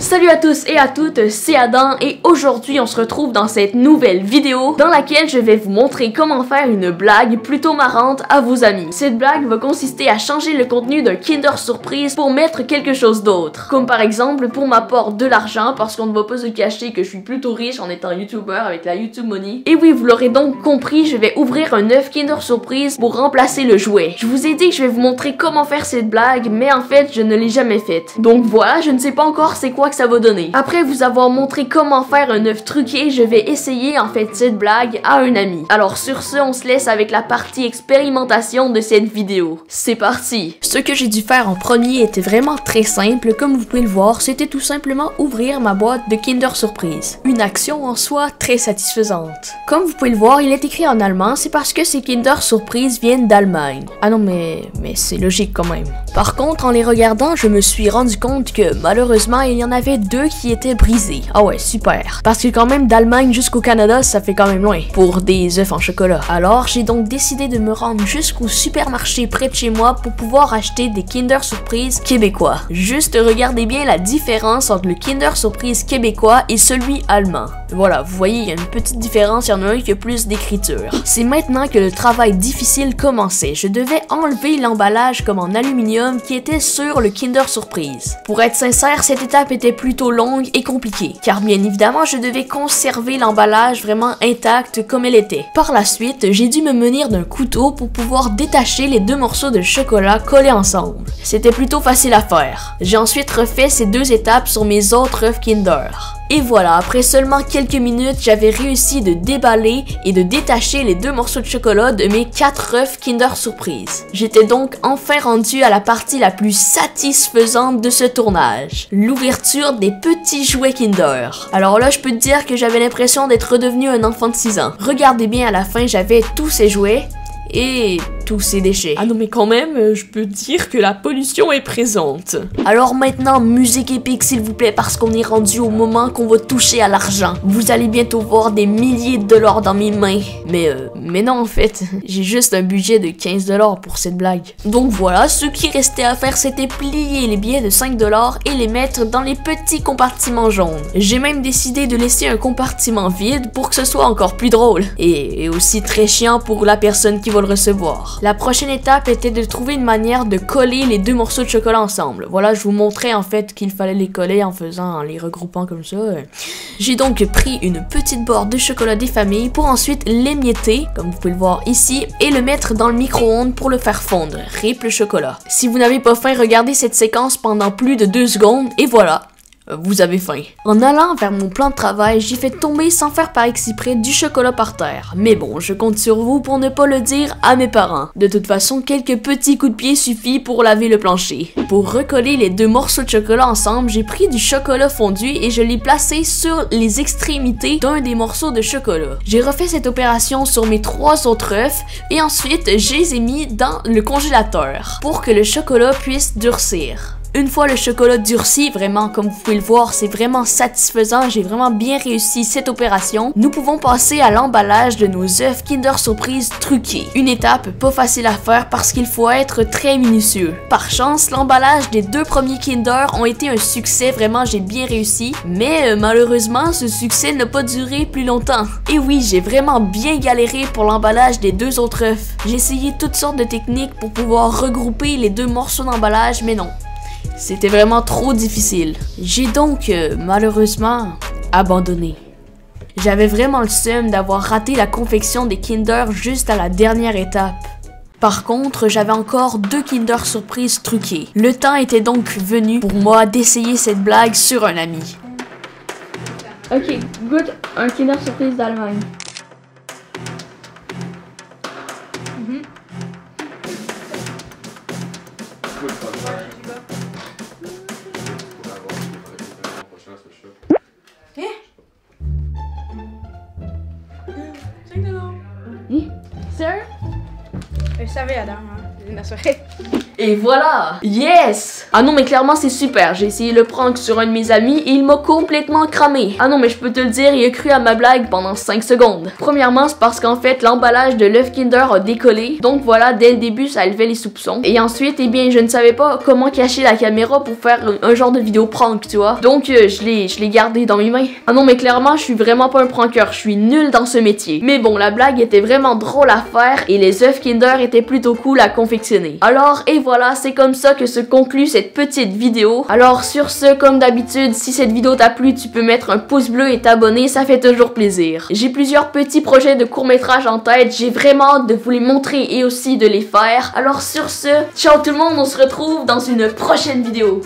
Salut à tous et à toutes, c'est Adam et aujourd'hui on se retrouve dans cette nouvelle vidéo dans laquelle je vais vous montrer comment faire une blague plutôt marrante à vos amis. Cette blague va consister à changer le contenu d'un Kinder Surprise pour mettre quelque chose d'autre. Comme par exemple pour m'apporter de l'argent parce qu'on ne va pas se cacher que je suis plutôt riche en étant YouTuber avec la YouTube Money. Et oui, vous l'aurez donc compris, je vais ouvrir un œuf Kinder Surprise pour remplacer le jouet. Je vous ai dit que je vais vous montrer comment faire cette blague, mais en fait je ne l'ai jamais faite. Donc voilà, je ne sais pas encore c'est quoi que ça va donner. Après vous avoir montré comment faire un œuf truqué, je vais essayer en fait cette blague à un ami. Alors sur ce, on se laisse avec la partie expérimentation de cette vidéo. C'est parti! Ce que j'ai dû faire en premier était vraiment très simple, comme vous pouvez le voir, c'était tout simplement ouvrir ma boîte de Kinder Surprise. Une action en soi très satisfaisante. Comme vous pouvez le voir, il est écrit en allemand, c'est parce que ces Kinder Surprise viennent d'Allemagne. Ah non mais c'est logique quand même. Par contre, en les regardant, je me suis rendu compte que malheureusement, il y en avait deux qui étaient brisés. Ah ouais, super. Parce que quand même d'Allemagne jusqu'au Canada, ça fait quand même loin pour des œufs en chocolat. Alors, j'ai donc décidé de me rendre jusqu'au supermarché près de chez moi pour pouvoir acheter des Kinder Surprise québécois. Juste regardez bien la différence entre le Kinder Surprise québécois et celui allemand. Voilà, vous voyez, il y a une petite différence, il y en a un qui a plus d'écriture. C'est maintenant que le travail difficile commençait. Je devais enlever l'emballage comme en aluminium qui était sur le Kinder Surprise. Pour être sincère, cette étape était plutôt longue et compliquée, car bien évidemment, je devais conserver l'emballage vraiment intact comme elle était. Par la suite, j'ai dû me munir d'un couteau pour pouvoir détacher les deux morceaux de chocolat collés ensemble. C'était plutôt facile à faire. J'ai ensuite refait ces deux étapes sur mes autres œufs Kinder. Et voilà, après seulement quelques minutes, j'avais réussi de déballer et de détacher les deux morceaux de chocolat de mes 4 œufs Kinder Surprise. J'étais donc enfin rendu à la partie la plus satisfaisante de ce tournage, l'ouverture des petits jouets Kinder. Alors là, je peux te dire que j'avais l'impression d'être redevenu un enfant de 6 ans. Regardez bien, à la fin, j'avais tous ces jouets et tous ces déchets. Ah non mais quand même, je peux dire que la pollution est présente. Alors maintenant, musique épique s'il vous plaît, parce qu'on est rendu au moment qu'on va toucher à l'argent. Vous allez bientôt voir des milliers de dollars dans mes mains. Mais non en fait, j'ai juste un budget de 15 dollars pour cette blague. Donc voilà, ce qui restait à faire c'était plier les billets de 5 dollars et les mettre dans les petits compartiments jaunes. J'ai même décidé de laisser un compartiment vide pour que ce soit encore plus drôle. Et aussi très chiant pour la personne qui va le recevoir. La prochaine étape était de trouver une manière de coller les deux morceaux de chocolat ensemble. Voilà, je vous montrais en fait qu'il fallait les coller en les regroupant comme ça. J'ai donc pris une petite boîte de chocolat des familles pour ensuite l'émietter, comme vous pouvez le voir ici, et le mettre dans le micro-ondes pour le faire fondre. Rip le chocolat. Si vous n'avez pas faim, regardez cette séquence pendant plus de 2 secondes et voilà. Vous avez faim. En allant vers mon plan de travail, j'ai fait tomber sans faire par exprès du chocolat par terre. Mais bon, je compte sur vous pour ne pas le dire à mes parents. De toute façon, quelques petits coups de pied suffisent pour laver le plancher. Pour recoller les deux morceaux de chocolat ensemble, j'ai pris du chocolat fondu et je l'ai placé sur les extrémités d'un des morceaux de chocolat. J'ai refait cette opération sur mes 3 autres œufs et ensuite, je les ai mis dans le congélateur pour que le chocolat puisse durcir. Une fois le chocolat durci, vraiment, comme vous pouvez le voir, c'est vraiment satisfaisant, j'ai vraiment bien réussi cette opération. Nous pouvons passer à l'emballage de nos œufs Kinder Surprise truqués. Une étape pas facile à faire parce qu'il faut être très minutieux. Par chance, l'emballage des 2 premiers Kinder ont été un succès, vraiment j'ai bien réussi. Mais malheureusement, ce succès n'a pas duré plus longtemps. Et oui, j'ai vraiment bien galéré pour l'emballage des 2 autres œufs. J'ai essayé toutes sortes de techniques pour pouvoir regrouper les 2 morceaux d'emballage, mais non. C'était vraiment trop difficile. J'ai donc, malheureusement, abandonné. J'avais vraiment le seum d'avoir raté la confection des Kinder juste à la dernière étape. Par contre, j'avais encore 2 Kinder Surprise truqués. Le temps était donc venu pour moi d'essayer cette blague sur un ami. Ok, good. Un Kinder Surprise d'Allemagne. Sérieux? Je savais Adam, hein. Et voilà! Yes! Ah non mais clairement c'est super, j'ai essayé le prank sur un de mes amis et il m'a complètement cramé. Ah non mais je peux te le dire, il a cru à ma blague pendant 5 secondes. Premièrement c'est parce qu'en fait l'emballage de l'œuf Kinder a décollé, donc voilà dès le début ça élevait les soupçons. Et ensuite eh bien je ne savais pas comment cacher la caméra pour faire un genre de vidéo prank tu vois. Donc je l'ai gardé dans mes mains. Ah non mais clairement je suis vraiment pas un prankeur, je suis nul dans ce métier. Mais bon la blague était vraiment drôle à faire et les œufs Kinder étaient plutôt cool à confectionner. Alors et voilà c'est comme ça que se conclut cette petite vidéo. Alors sur ce comme d'habitude si cette vidéo t'a plu tu peux mettre un pouce bleu et t'abonner, ça fait toujours plaisir. J'ai plusieurs petits projets de court-métrage en tête, j'ai vraiment hâte de vous les montrer et aussi de les faire. Alors sur ce, ciao tout le monde, on se retrouve dans une prochaine vidéo.